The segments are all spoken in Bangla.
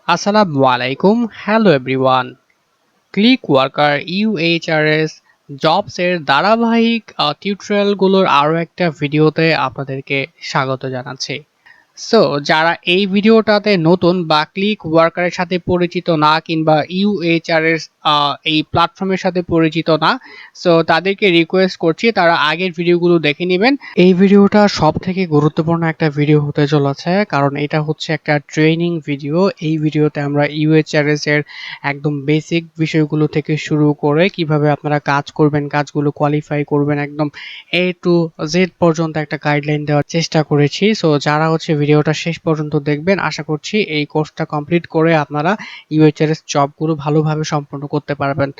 আসসালামু আলাইকুম। Hello everyone. Clickworker UHRS jobs এর ধারাবাহিক টিউটোরিয়ালগুলোর আরো একটা ভিডিওতে আপনাদেরকে স্বাগত জানাচ্ছি। সো যারা এই ভিডিওটাতে নতুন বা ক্লিক ওয়ার্কারের সাথে পরিচিত না কিংবা ইউএইচআরএস এই প্ল্যাটফর্মের সাথে পরিচিত না, সো তাদেরকে রিকোয়েস্ট করছি তারা আগের ভিডিওগুলো দেখে নেবেন। এই ভিডিওটা সব থেকে গুরুত্বপূর্ণ একটা ভিডিও হতে চলেছে, কারণ এটা হচ্ছে একটা ট্রেনিং ভিডিও। এই ভিডিওতে আমরা ইউএইচআরএস এর একদম বেসিক বিষয়গুলো থেকে শুরু করে কিভাবে আপনারা কাজ করবেন, কাজগুলো কোয়ালিফাই করবেন, একদম এ টু জেড পর্যন্ত একটা গাইডলাইন দেওয়ার চেষ্টা করেছি। সো যারা হচ্ছে ভিডিওটা শেষ পর্যন্ত দেখবেন, আশা করছি এই কোর্সটা কমপ্লিট করে আপনারা ইউএইচআরএস জবগুলো ভালোভাবে সম্পন্ন করতে পারবেন।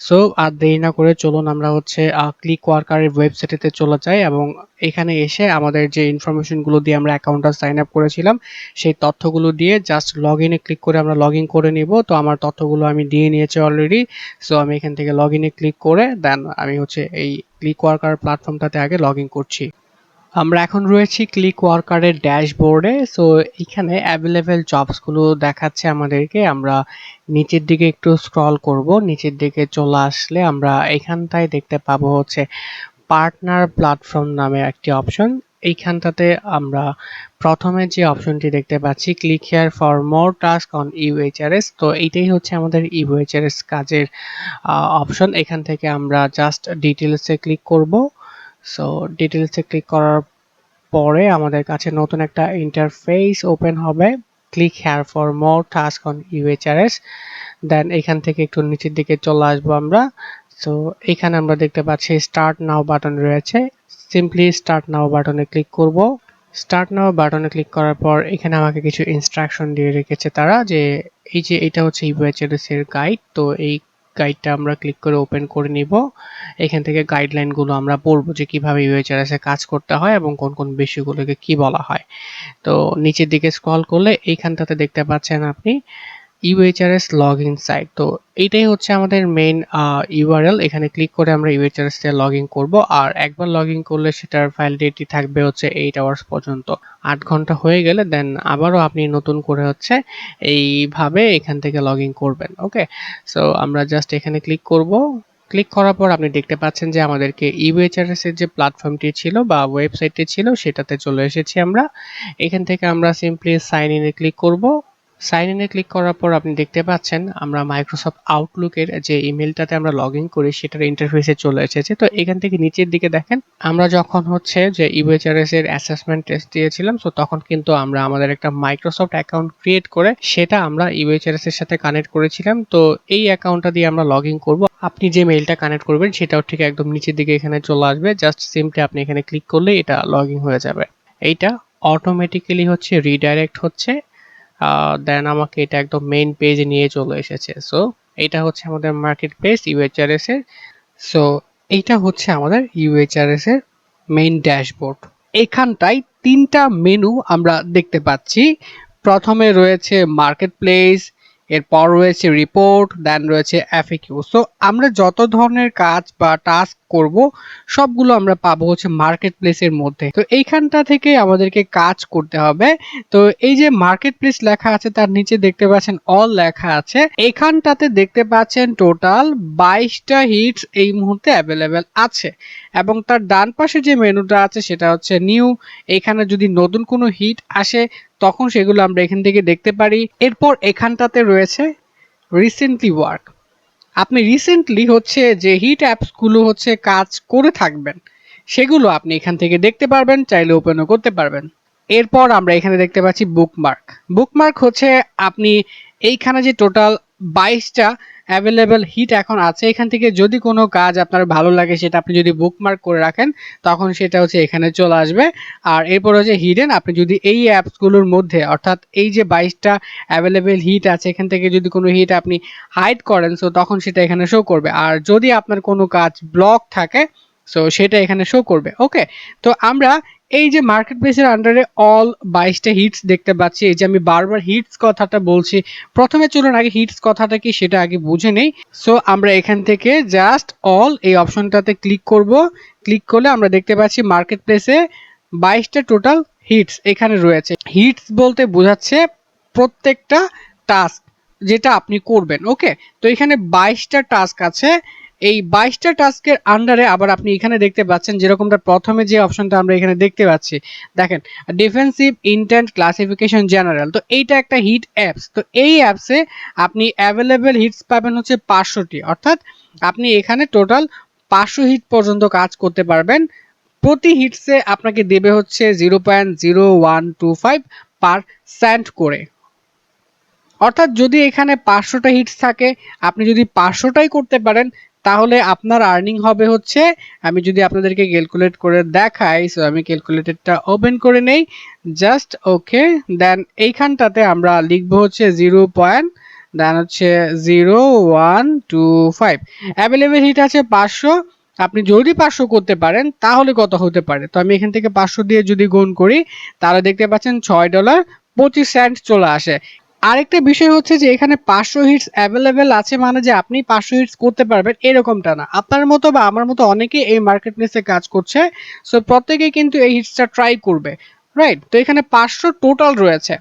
সো আর দেরি না করে চলুন আমরা হচ্ছে ক্লিক ওয়ার্কারের ওয়েবসাইটেতে চলে যাই এবং এখানে এসে আমাদের যে ইনফরমেশনগুলো দিয়ে আমরা অ্যাকাউন্টটা সাইন আপ করেছিলাম সেই তথ্যগুলো দিয়ে জাস্ট লগ ইনে ক্লিক করে আমরা লগ ইন করে নিব। তো আমার তথ্যগুলো আমি দিয়ে নিয়েছি অলরেডি। সো আমি এখান থেকে লগ ইনে ক্লিক করে দেন আমি হচ্ছে এই ক্লিক ওয়ার্কার প্ল্যাটফর্মটাতে আগে লগ ইন করছি। আমরা এখন রয়েছি ক্লিক ওয়ার্কারের ড্যাশবোর্ডে। সো এখানে অ্যাভেলেবেল জবসগুলো দেখাচ্ছে আমাদেরকে। আমরা নিচের দিকে একটু স্ক্রল করব, নিচের দিকে চলে আসলে আমরা এখানটায় দেখতে পাবো হচ্ছে পার্টনার প্ল্যাটফর্ম নামে একটি অপশন। এইখানটাতে আমরা প্রথমে যে অপশনটি দেখতে পাচ্ছি click here for more task on UHRS, তো এইটাই হচ্ছে আমাদের ইউএইচআরএস কাজের অপশন। এখান থেকে আমরা জাস্ট ডিটেলসে ক্লিক করব। সো ডিটেলসে ক্লিক করার পরে আমাদের কাছে নতুন একটা ইন্টারফেস ওপেন হবে। Click here for more task on UHRS, then এখান থেকে একটু নিচের দিকে চলে আসবো আমরা। সো এখানে আমরা দেখতে পাচ্ছি স্টার্ট নাও বাটন রয়েছে। সিম্পলি স্টার্ট নাও বাটনে ক্লিক করব। স্টার্ট নাও বাটনে ক্লিক করার পর এখানে আমাকে কিছু ইনস্ট্রাকশন দিয়ে রেখেছে তারা, যে এই যে এটা হচ্ছে ইউএইচআরএস এর গাইড। তো এই গাইডটা আমরা ক্লিক করে ওপেন করে নিব। এখান থেকে গাইডলাইনগুলো আমরা পড়বো যে কিভাবে ইউএইচআরএস এ কাজ করতে হয় এবং কোন কোন বিষয়গুলোকে কি বলা হয়। তো নিচের দিকে স্ক্রল করলে এইখানটাতে দেখতে পাচ্ছেন আপনি ইউএইচআরএস লগইন সাইট। তো এইটাই হচ্ছে আমাদের মেইন ইউআরএল। এখানে ক্লিক করে আমরা ইউএইচআরএস এ লগ ইন করবো। আর একবার লগ ইন করলে সেটার ভ্যালিডিটি থাকবে হচ্ছে 8 আওয়ার্স পর্যন্ত। 8 ঘন্টা হয়ে গেলে দেন আবারও আপনি নতুন করে হচ্ছে এইভাবে এখান থেকে লগ ইন করবেন। ওকে, সো আমরা জাস্ট এখানে ক্লিক করব। ক্লিক করার পর আপনি দেখতে পাচ্ছেন যে আমাদেরকে ইউএইচআরএস এর যে প্ল্যাটফর্মটি ছিল বা ওয়েবসাইটটি ছিল সেটাতে চলে এসেছি আমরা। এখান থেকে আমরা সিম্পলি সাইন ইন এ ক্লিক করব। সাইন ইনে ক্লিক করার পর আপনি দেখতে পাচ্ছেন আমরা মাইক্রোসফট আউটলুকের যে ইমেলটাতে আমরা লগ ইন করি সেটার ইন্টারফেসে চলে এসেছে। তো এখান থেকে নিচের দিকে দেখেন আমরা যখন হচ্ছে যে ইউএইচআরএস এর অ্যাসেসমেন্ট টেস্ট দিয়েছিলাম, সো তখন কিন্তু আমরা আমাদের একটা মাইক্রোসফট অ্যাকাউন্ট ক্রিয়েট করে সেটা আমরা ইউএইচআরএস এর সাথে কানেক্ট করেছিলাম। তো এই অ্যাকাউন্টটা দিয়ে আমরা লগ ইন করবো। আপনি যে মেইলটা কানেক্ট করবেন সেটাও ঠিক একদম নিচের দিকে এখানে চলে আসবে। জাস্ট সিম্পলি আপনি এখানে ক্লিক করলে এটা লগ ইন হয়ে যাবে। এইটা অটোমেটিক্যালি হচ্ছে রিডাইরেক্ট হচ্ছে, দেন আমাকে এটা একদম মেইন পেজে নিয়ে চলে এসেছে। সো এটা হচ্ছে আমাদের মার্কেট প্লেস ইউএইচআরএস এর। সো এইটা হচ্ছে আমাদের ইউএইচআরএস এর মেইন ড্যাশবোর্ড। এখানটায় তিনটা মেনু আমরা দেখতে পাচ্ছি। প্রথমে রয়েছে মার্কেট প্লেস, এরপর রয়েছে রিপোর্ট, দেন রয়েছে এফএকিউ। সো আমরা যত ধরনের কাজ বা টাস্ক করব সবগুলো আমরা পাবো হচ্ছে মার্কেট প্লেসের মধ্যে। তো এইখানটা থেকে আমাদেরকে কাজ করতে হবে। তো এই যে মার্কেট প্লেস লেখা আছে তার নিচে দেখতে পাচ্ছেন অল লেখা আছে। এখানটাতে দেখতে পাচ্ছেন টোটাল 22টা হিটস এই মুহূর্তে অ্যাভেলেবেল আছে এবং তার ডান পাশে যে মেনুটা আছে সেটা হচ্ছে নিউ। এখানে যদি নতুন কোনো হিট আসে তখন সেগুলো আমরা এখান থেকে দেখতে পারি। এরপর এখানটাতে রয়েছে রিসেন্টলি ওয়ার্ক। আপনি রিসেন্টলি হচ্ছে যে হিট অ্যাপসগুলো হচ্ছে কাজ করে থাকবেন সেগুলো আপনি এখান থেকে দেখতে পারবেন, চাইলে ওপেনও করতে পারবেন। এরপর আমরা এখানে দেখতে পাচ্ছি বুকমার্ক। বুকমার্ক হচ্ছে আপনি এইখানে যে টোটাল 22টা অ্যাভেলেবেল হিট এখন আছে এখান থেকে যদি কোনো কাজ আপনার ভালো লাগে সেটা আপনি যদি বুকমার্ক করে রাখেন তখন সেটা হচ্ছে এখানে চলে আসবে। আর এরপর হচ্ছে হিডেন, আপনি যদি এই অ্যাপসগুলোর মধ্যে অর্থাৎ এই যে 22টা অ্যাভেলেবেল হিট আছে এখান থেকে যদি কোনো হিট আপনি হাইড করেন সো তখন সেটা এখানে শো করবে। আর যদি আপনার কোনো কাজ ব্লক থাকে সো সেটা এখানে শো করবে। ওকে, তো আমরা এই যে মার্কেট প্লেসের আন্ডারে অল 22টা হিটস দেখতে পাচ্ছি। এই যে আমি বারবার হিটস কথাটা বলছি, প্রথমে চলুন আগে হিটস কথাটা কি সেটা আগে বুঝে নেই। সো আমরা এখান থেকে জাস্ট অল এই অপশনটাতে ক্লিক করব। ক্লিক করলে আমরা দেখতে পাচ্ছি মার্কেট প্লেসে 22টা টোটাল হিটস এখানে রয়েছে। হিটস বলতে বোঝাচ্ছে প্রত্যেকটা টাস্ক যেটা আপনি করবেন। ওকে, তো এখানে 22টা টাস্ক আছে। এই 22টা টাস্কের আন্ডারে আবার আপনি এখানে দেখতে পাচ্ছেন যেরকমটা প্রথমে যে অপশনটা আমরা এখানে দেখতে পাচ্ছি, দেখেন ডিফেন্সিভ ইন্টেন্ট ক্লাসিফিকেশন জেনারেল। তো এইটা একটা হিট অ্যাপস। তো এই অ্যাপসে আপনি অ্যাভেলেবেল হিটস পাবেন হচ্ছে 500টি, অর্থাৎ আপনি এখানে টোটাল 500 হিট পর্যন্ত কাজ করতে পারবেন। প্রতি হিটসে আপনাকে দেবে হচ্ছে 0.0125% করে। অর্থাৎ যদি এখানে 500টা হিটস থাকে, আপনি যদি 500টাই করতে পারেন, তাহলে আপনার আর্নিং হবে হচ্ছে, আমি যদি আপনাদেরকে ক্যালকুলেট করে দেখাই, সো আমি ক্যালকুলেটরটা ওপেন করে নেই জাস্ট। ওকে, দেন এইখানটাতে আমরা লিখবো হচ্ছে 0. দেন হচ্ছে 0.125। অ্যাভেলেবেল হিট আছে 500। আপনি যদি 500 করতে পারেন তাহলে কত হতে পারে, তো আমি এখান থেকে 500 দিয়ে যদি গুণ করি তাহলে দেখতে পাচ্ছেন $6.25 চলে আসে। আরেকটা বিষয় হচ্ছে যে এখানে 500 হিটস অ্যাভেলেবেল আছে মানে যে আপনি 500 হিটস করতে পারবেন এরকমটা না। আপনার মতো বা আমার মতো অনেকেই এই মার্কেট প্লেসে কাজ করছে, সো প্রত্যেকেই কিন্তু এই হিটসটা ট্রাই করবে, রাইট? তো এখানে 500 টোটাল রয়েছে।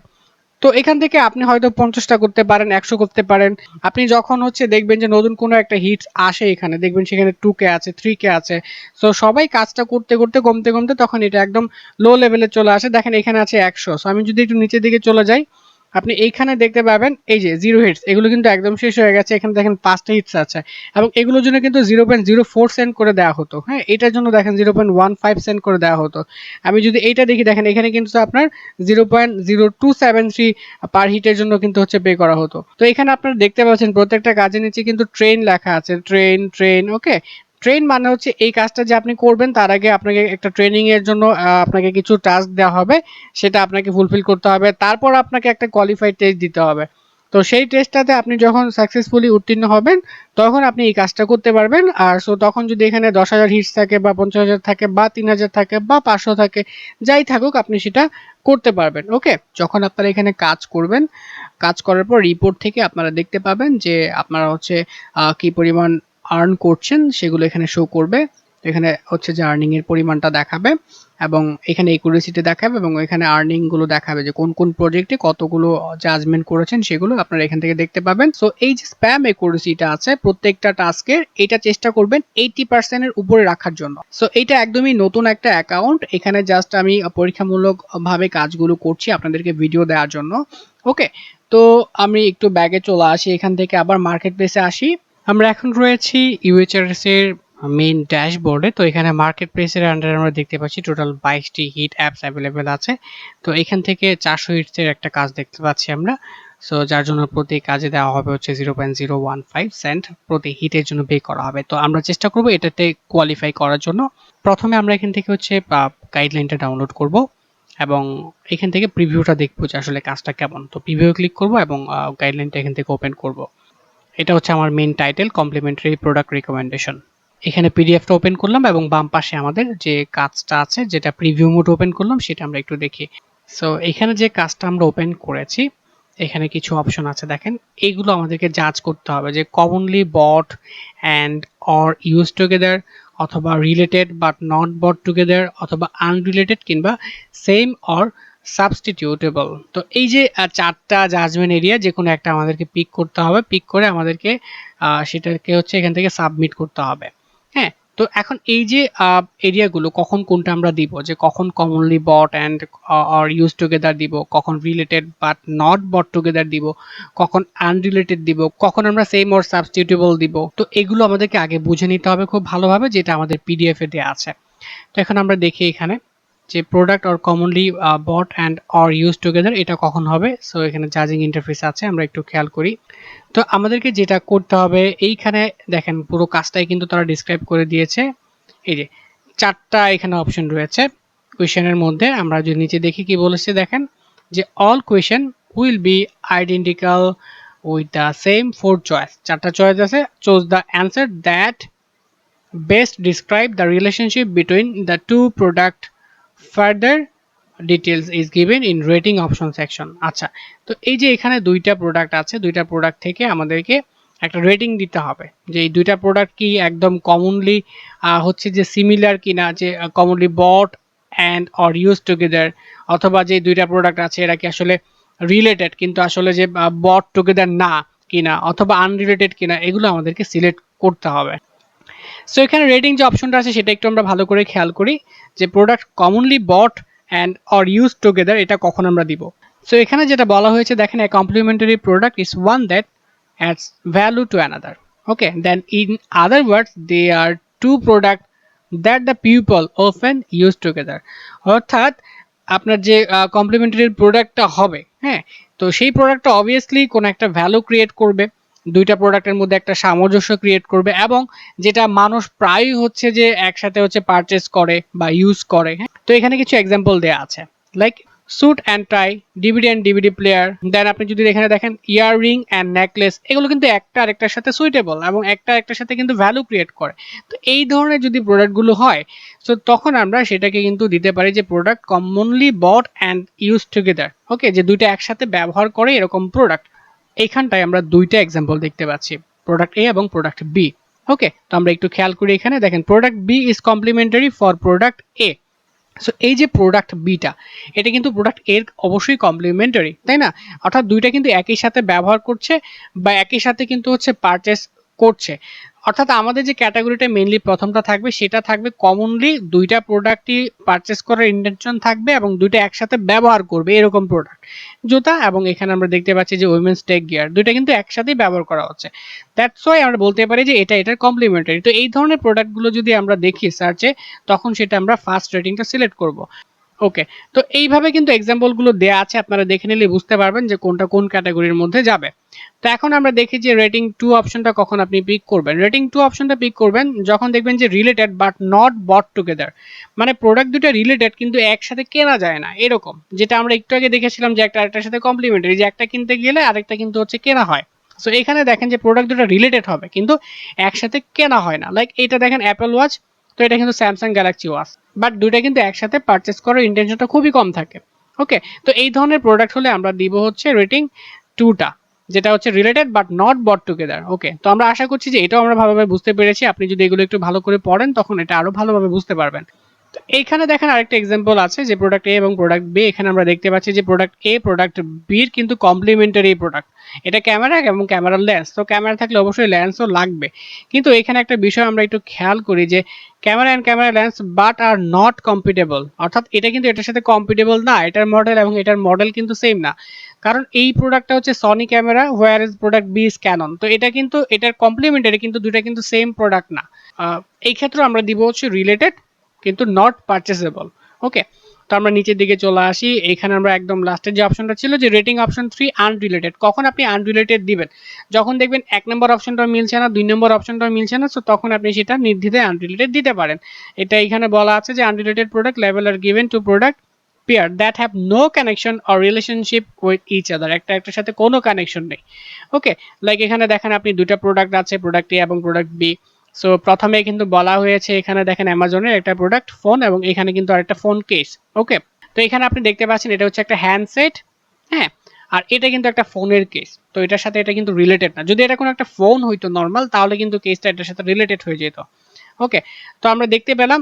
তো এখান থেকে আপনি হয়তো 50টা করতে পারেন, 100 করতে পারেন। আপনি যখন হচ্ছে দেখবেন যে নতুন কোনো একটা হিটস আসে, এখানে দেখবেন সেখানে 2K আছে, 3K আছে। সো সবাই কাজটা করতে করতে কমতে কমতে তখন এটা একদম লো লেভেলে চলে আসে। দেখেন এখানে আছে 100। সো আমি যদি একটু নিচের দিকে চলে যাই, আপনি এইখানে দেখতে পাবেন এই যে 0 হিটস, এগুলো কিন্তু একদম শেষ হয়ে গেছে। এখানে দেখেন 5টা হিটস আছে এবং এগুলোর জন্য কিন্তু 0.04 সেন্ট করে দেওয়া হতো। হ্যাঁ, এটার জন্য দেখেন 0.15 সেন্ট করে দেওয়া হতো। আমি যদি এইটা দেখি, দেখেন এখানে কিন্তু আপনার 0.0273 পার হিটের জন্য কিন্তু হচ্ছে পে করা হতো। তো এখানে আপনারা দেখতে পাচ্ছেন প্রত্যেকটা কাজের নিচে কিন্তু ট্রেন লেখা আছে, ট্রেন ট্রেন। ওকে, ট্রেন মানে হচ্ছে এই কাজটা যে আপনি করবেন তার আগে আপনাকে একটা ট্রেনিং এর জন্য আপনাকে কিছু টাস্ক দেওয়া হবে, সেটা আপনাকে ফুলফিল করতে হবে, তারপর আপনাকে একটা কোয়ালিফাইড টেস্ট দিতে হবে। তো সেই টেস্টটাতে আপনি যখন সাকসেসফুলি উত্তীর্ণ হবেন তখন আপনি এই কাজটা করতে পারবেন। আর সো তখন যদি এখানে 10,000 হিটস থাকে বা 50,000 থাকে বা 3,000 থাকে বা 500 থাকে, যাই থাকুক আপনি সেটা করতে পারবেন। ওকে, যখন আপনারা এখানে কাজ করবেন, কাজ করার পর রিপোর্ট থেকে আপনারা দেখতে পাবেন যে আপনারা হচ্ছে কি পরিমাণ আর্ন করছেন সেগুলো এখানে শো করবে। এখানে হচ্ছে যে আর্নিং এর পরিমাণটা দেখাবে এবং এখানে একুরেসিটি দেখাবে এবং এখানে আর্নিং গুলো দেখাবে যে কোন কোন প্রজেক্টে কতগুলো জাজমেন্ট করেছেন সেগুলো আপনারা এখান থেকে দেখতে পাবেন। সো এই যে স্প্যাম একুরেসিটা আছে প্রত্যেকটা টাস্কের, এটা চেষ্টা করবেন 80% এর উপরে রাখার জন্য। সো এটা একদমই নতুন একটা অ্যাকাউন্ট, এখানে জাস্ট আমি পরীক্ষামূলক ভাবে কাজগুলো করছি আপনাদেরকে ভিডিও দেওয়ার জন্য। ওকে, তো আমি একটু ব্যাগে চলে আসি, এখান থেকে আবার মার্কেট প্লেসে আসি। আমরা এখন রয়েছি ইউএইচআরএস এর মেইন ড্যাশবোর্ডে। তো এখানে মার্কেট প্লেসের আন্ডারে আমরা দেখতে পাচ্ছি টোটাল 22টি হিট অ্যাপস অ্যাভেলেবেল আছে। তো এখান থেকে 400 হিটসের একটা কাজ দেখতে পাচ্ছি আমরা। সো যার জন্য প্রতি কাজে দেওয়া হবে হচ্ছে 0.015 সেন্ট প্রতি হিটের জন্য পে করা হবে। তো আমরা চেষ্টা করব এটাতে কোয়ালিফাই করার জন্য। প্রথমে আমরা এখান থেকে হচ্ছে গাইডলাইনটা ডাউনলোড করব এবং এখান থেকে প্রিভিউটা দেখবো যে আসলে কাজটা কেমন। তো প্রিভিউ ক্লিক করব এবং গাইডলাইনটা এখান থেকে ওপেন করব। এটা হচ্ছে আমার main title, complementary product recommendation. এখানে পিডিএফটা ওপেন করলাম এবং বাম পাশে আমাদের যে কাজটা আছে যেটা প্রিভিউ মোড ওপেন করলাম সেটা আমরা একটু দেখি। সো এখানে যে কাজটা আমরা ওপেন করেছি, এখানে কিছু অপশন আছে দেখেন, এইগুলো আমাদেরকে জাজ করতে হবে যে commonly bot and or use together, অথবা related but not bot together, অথবা আনরিলেটেড কিংবা সেম অর সাবস্টিটিউটেবল। তো এই যে চারটা জাজমেন্ট এরিয়া যে কোনো একটা আমাদেরকে পিক করতে হবে, পিক করে আমাদেরকে সেটাকে হচ্ছে এখান থেকে সাবমিট করতে হবে। হ্যাঁ, তো এখন এই যে এরিয়াগুলো কখন কোনটা আমরা দিব, যে কখন commonly bot and or use together দিব, কখন related but not bot together দিব, কখন আনরিলেটেড দিব, কখন আমরা সেম অর সাবস্টিটিউটেবল দিব, তো এগুলো আমাদেরকে আগে বুঝে নিতে হবে খুব ভালোভাবে, যেটা আমাদের পিডিএফ এ দেওয়া আছে। তো এখন আমরা দেখি এখানে যে product or commonly bot and or use together এটা কখন হবে। সো এখানে জাজিং ইন্টারফেস আছে, আমরা একটু খেয়াল করি। তো আমাদেরকে যেটা করতে হবে, এইখানে দেখেন পুরো কাজটাই কিন্তু তারা ডিসক্রাইব করে দিয়েছে। এই যে চারটা এখানে অপশন রয়েছে কোয়েশ্চেনের মধ্যে, আমরা যদি নিচে দেখি কি বলেছে দেখেন যে all question will be identical with the same four choice. চারটা চয়েস আছে, choose the answer that best describe the relationship between the two product. Further details is given in rating option section. আচ্ছা, তো এই যে এখানে দুইটা প্রোডাক্ট আছে, দুইটা প্রোডাক্ট থেকে আমাদেরকে একটা রেটিং দিতে হবে যে এই দুইটা প্রোডাক্ট কি একদম কমনলি হচ্ছে যে সিমিলার কিনা, যে commonly bot and or use together, অথবা যে দুইটা প্রোডাক্ট আছে এরা কি আসলে রিলেটেড কিন্তু আসলে যে বট টুগেদার না কিনা অথবা আনরিলেটেড কিনা এগুলো আমাদেরকে সিলেক্ট করতে হবে। সো এখানে রেটিং যে অপশনটা আছে সেটা একটু আমরা ভালো করে খেয়াল করি যে product commonly bot and or use together এটা কখন আমরা দিব। সো এখানে যেটা বলা হয়েছে দেখেন a complementary product is one that adds value to another. Okay, then in other words they are two product that the people often use together. অর্থাৎ আপনার যে কমপ্লিমেন্টারি প্রোডাক্টটা হবে, হ্যাঁ, তো সেই প্রোডাক্টটা অবভিয়াসলি কোনো একটা ভ্যালু ক্রিয়েট করবে, দুইটা প্রোডাক্টের মধ্যে একটা সামঞ্জস্য ক্রিয়েট করবে, এবং যেটা মানুষ প্রায়ই হচ্ছে যে একসাথে হচ্ছে পারচেস করে বা ইউজ করে। হ্যাঁ, তো এখানে কিছু এক্সাম্পল দেওয়া আছে, like suit and tie, DVD and DVD player. Then আপনি যদি এখানে দেখেন ইয়াররিং অ্যান্ড নেকলেস, এগুলো কিন্তু একটা আরেকটার সাথে সুইটেবল এবং একটা আরেকটার সাথে কিন্তু ভ্যালু ক্রিয়েট করে। তো এই ধরনের যদি প্রোডাক্টগুলো হয়, সো তখন আমরা সেটাকে কিন্তু দিতে পারি যে product commonly bot and use together. Okay, যে দুইটা একসাথে ব্যবহার করে এরকম প্রোডাক্ট। এইখানটায় আমরা দুইটা এক্সাম্পল দেখতে পাচ্ছি, প্রোডাক্ট এ এবং প্রোডাক্ট বি। ওকে, তো আমরা একটু খেয়াল করি, এখানে দেখেন product B is complementary for product A. So এই যে প্রোডাক্ট বিটা, এটা কিন্তু প্রোডাক্ট এর অবশ্যই কমপ্লিমেন্টারি, তাই না? অর্থাৎ দুইটা কিন্তু একই সাথে ব্যবহার করছে বা একই সাথে কিন্তু হচ্ছে পারচেস করছে। অর্থাৎ আমাদের যে ক্যাটাগরিটা মেইনলি প্রথমটা থাকবে সেটা থাকবে কমনলি দুইটা প্রোডাক্টই পারচেস করার ইন্টেনশন থাকবে এবং দুইটা একসাথে ব্যবহার করবে এরকম প্রোডাক্ট, জুতা। এবং এখানে আমরা দেখতে পাচ্ছি যে উইমেন্স টেক গিয়ার, দুইটা কিন্তু একসাথেই ব্যবহার করা হচ্ছে। দ্যাটস ওয়াই আমরা বলতে পারি যে এটা এটার কমপ্লিমেন্টারি। তো এই ধরনের প্রোডাক্টগুলো যদি আমরা দেখি সার্চে, তখন সেটা আমরা ফার্স্ট রেটিংটা সিলেক্ট করব। ওকে, তো এইভাবে কিন্তু এক্সাম্পলগুলো দেওয়া আছে, আপনারা দেখে নিলে বুঝতে পারবেন যে কোনটা কোন ক্যাটাগরির মধ্যে যাবে। তো এখন আমরা দেখি যে রেটিং 2 অপশনটা কখন আপনি পিক করবেন। রেটিং 2 অপশনটা পিক করবেন যখন দেখবেন যে related but not bot together, মানে প্রোডাক্ট দুটো রিলেটেড কিন্তু একসাথে কেনা যায় না, এরকম। যেটা আমরা একটু আগে দেখেছিলাম যে একটা আরেকটার সাথে কমপ্লিমেন্টারি, যে একটা কিনতে গেলে আরেকটা কিন্তু হচ্ছে কেনা হয়। সো এখানে দেখেন যে প্রোডাক্ট দুটো রিলেটেড হবে কিন্তু একসাথে কেনা হয় না। লাইক এটা দেখেন অ্যাপল ওয়াচ, তো এটা কিন্তু স্যামসাং গ্যালাক্সি ওয়াচ, বাট দুইটা কিন্তু একসাথে পারচেস করার ইন্টেনশনটা খুবই কম থাকে। ওকে, তো এই ধরনের প্রোডাক্ট হলে আমরা দিব হচ্ছে রেটিং 2টা, যেটা হচ্ছে related but not bot together. Okay, তো আমরা আশা করছি যে এটাও আমরা ভালোভাবে বুঝতে পেরেছি। আপনি যদি এগুলো একটু ভালো করে পড়েন তখন এটা আরো ভালোভাবে বুঝতে পারবেন। তো এইখানে দেখেন আরেকটা এক্সাম্পল আছে যে প্রোডাক্ট এ এবং প্রোডাক্ট বি। এখানে আমরা দেখতে পাচ্ছি যে প্রোডাক্ট এ প্রোডাক্ট বির কিন্তু কমপ্লিমেন্টারি প্রোডাক্ট, এটা ক্যামেরা এবং ক্যামেরার লেন্স। তো ক্যামেরা থাকলে অবশ্যই লেন্সও লাগবে, কিন্তু এখানে একটা বিষয় আমরা একটু খেয়াল করি যে camera and camera lens but are not compatible. অর্থাৎ এটা কিন্তু এটার সাথে কম্পিটেবল না, এটার মডেল এবং এটার মডেল কিন্তু সেম না। কারণ এই প্রোডাক্টটা হচ্ছে Sony camera, where is product B is Canon. তো এটা কিন্তু এটার কমপ্লিমেন্টারি, কিন্তু দুইটা কিন্তু সেম প্রোডাক্ট না। এই ক্ষেত্রে আমরা দিব হচ্ছে রিলেটেড কিন্তু নট পারচেসেবল। ওকে, তো আমরা নিচের দিকে চলে আসি। এখানে আমরা একদম লাস্টের যে অপশনটা ছিল যে রেটিং অপশন 3 আনরিলেটেড। কখন আপনি আনরিলেটেড দিবেন? যখন দেখবেন 1 নম্বর অপশনটা মিলছে না, 2 নম্বর অপশনটা মিলছে না, সো তখন আপনি সেটা নির্দ্বিধায় আনরিলেটেড দিতে পারেন। এটা এখানে বলা আছে যে আনরিলেটেড প্রোডাক্ট লেভেল are given to product pair that have no connection or relationship with each other. একটা একটার সাথে কোনো কানেকশন নেই। ওকে, লাইক এখানে দেখেন আপনি দুইটা প্রোডাক্ট আছে, প্রোডাক্ট এ এবং প্রোডাক্ট বি। সো প্রথমে কিন্তু বলা হয়েছে, এখানে দেখেন অ্যামাজনের একটা প্রোডাক্ট ফোন এবং এখানে কিন্তু আরেকটা ফোন কেস। ওকে, তো এখানে আপনি দেখতে পাচ্ছেন এটা হচ্ছে একটা হ্যান্ডসেট, হ্যাঁ, আর এটা কিন্তু একটা ফোনের কেস। তো এটার সাথে এটা কিন্তু রিলেটেড না। যদি এটা কোনো একটা ফোন হইতো নর্মাল, তাহলে কিন্তু কেসটা এটার সাথে রিলেটেড হয়ে যেত। ওকে, তো আমরা দেখতে পেলাম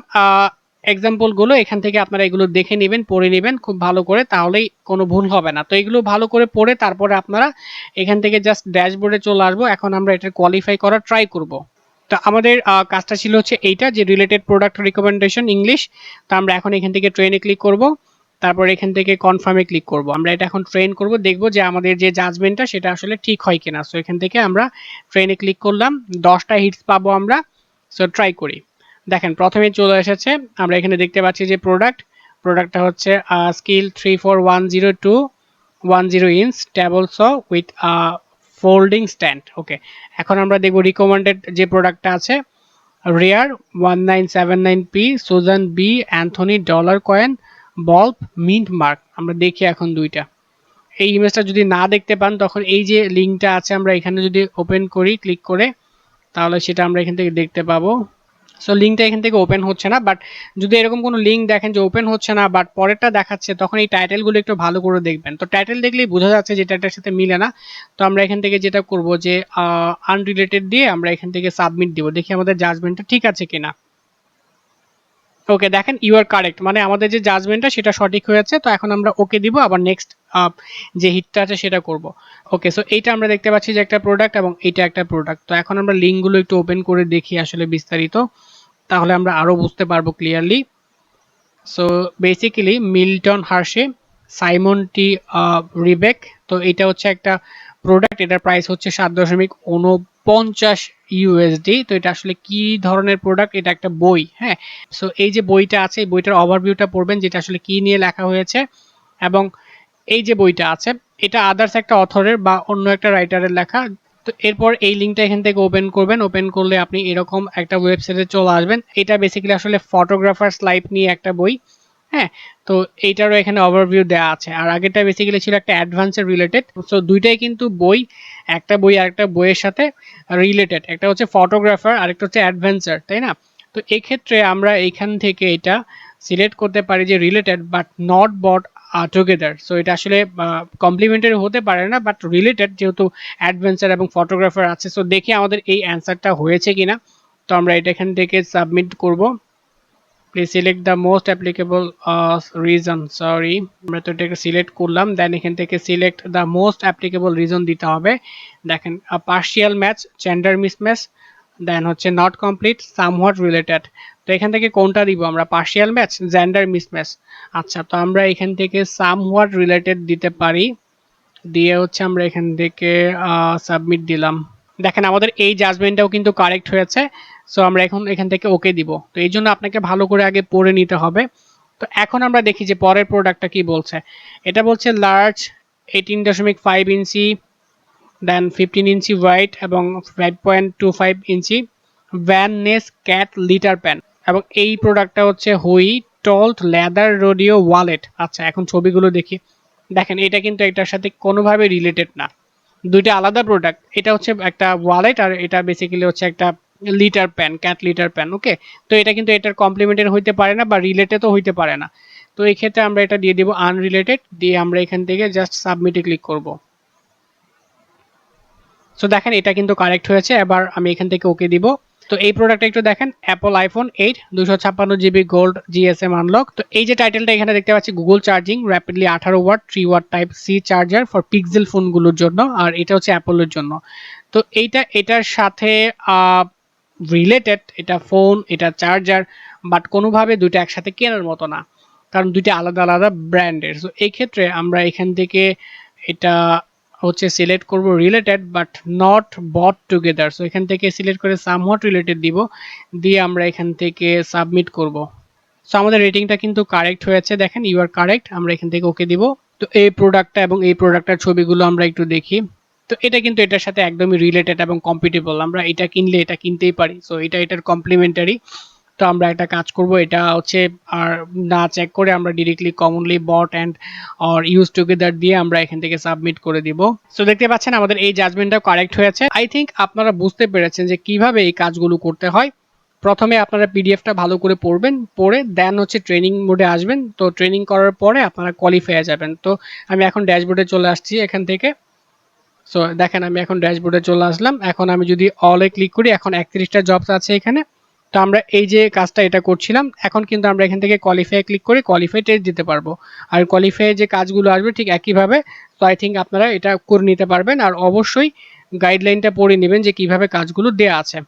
এক্সাম্পলগুলো। এখান থেকে আপনারা এগুলো দেখে নেবেন, পড়ে নেবেন খুব ভালো করে, তাহলেই কোনো ভুল হবে না। তো এগুলো ভালো করে পড়ে তারপরে আপনারা এখান থেকে জাস্ট ড্যাশবোর্ডে চলে আসবো। এখন আমরা এটা কোয়ালিফাই করার ট্রাই করব। তো আমাদের কাজটা ছিল হচ্ছে এইটা, যে রিলেটেড প্রোডাক্ট রিকমেন্ডেশন ইংলিশ। তো আমরা এখন এখান থেকে ট্রেনে ক্লিক করব, তারপর এখান থেকে কনফার্মে ক্লিক করব। আমরা এটা এখন ট্রেন করব, দেখব যে আমাদের যে জাজমেন্টটা সেটা আসলে ঠিক হয় কিনা। সো এখান থেকে আমরা ট্রেনে ক্লিক করলাম, 10টা হিটস পাবো আমরা। সো ট্রাই করি। দেখেন প্রথমে চলে এসেছে, আমরা এখানে দেখতে পাচ্ছি যে প্রোডাক্টটা হচ্ছে skill 341021 inch table saw with folding stand. Okay, এখন আমরা দেখব রিকমেন্ডেড যে প্রোডাক্টটা আছে, rare 1979p Susan B Anthony dollar coin bulb mint mark. আমরা দেখি এখন দুইটা। এই ইমেজটা যদি না দেখতে পান তখন এই যে লিঙ্কটা আছে, আমরা এখানে যদি ওপেন করি ক্লিক করে, তাহলে সেটা আমরা এখান থেকে দেখতে পাবো। সো লিঙ্কটা এখান থেকে ওপেন হচ্ছে না, বাট যদি এরকম কোনো লিঙ্ক দেখেন যে ওপেন হচ্ছে না বাট পরেরটা দেখাচ্ছে, তখন এই টাইটেলগুলো একটু ভালো করে দেখবেন। তো টাইটেল দেখলেই বোঝা যাচ্ছে যেটা এটার সাথে মিলে না। তো আমরা এখান থেকে যেটা করব যে আনরিলেটেড দিয়ে আমরা এখান থেকে সাবমিট দিব, দেখি আমাদের জাজমেন্টটা ঠিক আছে কিনা। ওকে, দেখেন ইউ আর কারেক্ট, মানে আমাদের যে জাজমেন্টটা সেটা সঠিক হয়েছে। তো এখন আমরা ওকে দিব, আবার নেক্সট যে হিটটা আছে সেটা করব। ওকে, সো এইটা আমরা দেখতে পাচ্ছি যে একটা প্রোডাক্ট এবং এইটা একটা প্রোডাক্ট। তো এখন আমরা লিঙ্কগুলো একটু ওপেন করে দেখি আসলে বিস্তারিত, তাহলে আমরা আরও বুঝতে পারবো clearly. So basically Milton Hershey, Simon T Rebeck, তো এটা হচ্ছে একটা প্রোডাক্ট, এটার প্রাইস হচ্ছে 7.49 ইউএসডি। তো এটা আসলে কি ধরনের প্রোডাক্ট? এটা একটা বই, হ্যাঁ। সো এই যে বইটা আছে, এই বইটার ওভারভিউটা পড়বেন, যেটা আসলে কি নিয়ে লেখা হয়েছে, এবং এই যে বইটা আছে এটা আদার্স একটা অথরের বা অন্য একটা রাইটারের লেখা। তো এরপর এই লিঙ্কটা এখান থেকে ওপেন করবেন, ওপেন করলে আপনি এরকম একটা ওয়েবসাইটে চলে আসবেন। এটা বেসিক্যালি আসলে ফটোগ্রাফার্স লাইফ নিয়ে একটা বই, হ্যাঁ। তো এইটারও এখানে ওভারভিউ দেওয়া আছে, আর আগেরটা বেসিক্যালি ছিল একটা অ্যাডভান্সের রিলেটেড। সো দুইটাই কিন্তু বই, একটা বই আর একটা বইয়ের সাথে রিলেটেড, একটা হচ্ছে ফটোগ্রাফার আর একটা হচ্ছে অ্যাডভেঞ্চার, তাই না? তো এক্ষেত্রে আমরা এইখান থেকে এটা সিলেক্ট করতে পারি যে related but not bot together. So এটা আসলে কমপ্লিমেন্টারি হতে পারে না, বাট রিলেটেড যেহেতু অ্যাডভেঞ্চার এবং ফটোগ্রাফার আছে। সো দেখি আমাদের এই অ্যান্সারটা হয়েছে কিনা। তো আমরা এটা এখান থেকে সাবমিট করব। Please select the most applicable reason, sorry আমরা তো এটাকে সিলেক্ট করলাম, দেন এখান থেকে select the most applicable reason দিতে হবে। দেখেন পার্শিয়াল ম্যাচ, জেন্ডার মিসম্যাচ, দেন হচ্ছে নট কমপ্লিট, সামহট রিলেটেড। তো এখান থেকে কোনটা দিব আমরা? Partial match, gender mismatch. আচ্ছা, তো আমরা এখান থেকে সামহট রিলেটেড দিতে পারি, দিয়ে হচ্ছে আমরা এখান থেকে সাবমিট দিলাম। দেখেন আমাদের এই জাজমেন্টটাও কিন্তু কারেক্ট হয়েছে। সো আমরা এখন এখান থেকে ওকে দিব। তো এই জন্য আপনাকে ভালো করে আগে পড়ে নিতে হবে। তো এখন আমরা দেখি যে পরের প্রোডাক্টটা কি বলছে। এটা বলছে লার্জ 18.5 ইঞ্চি, দেন 15 ইঞ্চি হোয়াইট এবং 5.25 ইঞ্চি ভ্যাননেস ক্যাট লিটার প্যান, এবং এই প্রোডাক্টটা হচ্ছে হুই টল্ড লেদার রোডিও ওয়ালেট। আচ্ছা, এখন ছবিগুলো দেখি। দেখেন এটা কিন্তু এটার সাথে কোনোভাবে রিলেটেড না, দুইটা আলাদা প্রোডাক্ট। এটা হচ্ছে একটা ওয়ালেট আর এটা বেসিক্যালি হচ্ছে একটা litter pan, cat litter pan. Okay, তো এটা কিন্তু এটার কমপ্লিমেন্টারি হইতে পারে না বা রিলেটেডও হইতে পারে না। তো এই ক্ষেত্রে আমরা এটা দিয়ে দিব আনরিলেটেড, দিয়ে আমরা এখান থেকে জাস্ট সাবমিটে ক্লিক করব। সো দেখেন এটা কিন্তু কারেক্ট হয়েছে। এবার আমি এখান থেকে ওকে দিব। তো এই প্রোডাক্টটা একটু দেখেন, Apple iPhone 8 256 GB gold GSM unlock. তো এই যে টাইটেলটা এখানে দেখতে পাচ্ছি, Google charging rapidly 18 watt 3 watt type C charger for Pixel ফোনগুলোর জন্য, আর এটা হচ্ছে অ্যাপলের জন্য। তো এইটা এটার সাথে রিলেটেড, এটা ফোন, এটা চার্জার, বাট কোনোভাবে দুইটা একসাথে কেনার মতো না, কারণ দুইটা আলাদা আলাদা ব্র্যান্ডের। সো এই ক্ষেত্রে আমরা এখান থেকে এটা হচ্ছে সিলেক্ট করব related but not bot together. So এখান থেকে সিলেক্ট করে সামহট রিলেটেড দিব, দিয়ে আমরা এখান থেকে সাবমিট করব। সো আমাদের রেটিংটা কিন্তু কারেক্ট হয়েছে, দেখেন ইউ আর কারেক্ট। আমরা এখান থেকে ওকে দিব। তো এই প্রোডাক্টটা এবং এই প্রোডাক্টটার ছবিগুলো আমরা একটু দেখি। তো এটা কিন্তু এটার সাথে একদমই রিলেটেড এবং কম্পিটেবল, আমরা এটা কিনলে এটা কিনতেই পারি। সো এটা এটার কমপ্লিমেন্টারি। তো আমরা একটা কাজ করব, এটা হচ্ছে আর না চেক করে আমরা directly commonly bot and or use together দিয়ে আমরা এখান থেকে সাবমিট করে দিব। সো দেখতে পাচ্ছেন আমাদের এই জাজমেন্টটাও কারেক্ট হয়েছে। আই থিঙ্ক আপনারা বুঝতে পেরেছেন যে কিভাবে এই কাজগুলো করতে হয়। প্রথমে আপনারা পিডিএফটা ভালো করে পড়বেন, পড়ে দেন হচ্ছে ট্রেনিং মোডে আসবেন। তো ট্রেনিং করার পরে আপনারা কোয়ালিফাই যাবেন। তো আমি এখন ড্যাশবোর্ডে চলে আসছি এখান থেকে। সো দেখেন আমি এখন ড্যাশবোর্ডে চলে আসলাম। এখন আমি যদি অলে ক্লিক করি, এখন 31টা জবস আছে এখানে। তো আমরা এই যে কাজটা এটা করছিলাম, এখন কিন্তু আমরা এখান থেকে কোয়ালিফাই ক্লিক করে কোয়ালিফাই টেস্ট দিতে পারবো। আর কোয়ালিফাই যে কাজগুলো আসবে ঠিক একইভাবে। তো আই থিঙ্ক আপনারা এটা করে নিতে পারবেন, আর অবশ্যই গাইডলাইনটা পড়ে নেবেন যে কিভাবে কাজগুলো দেয়া আছে।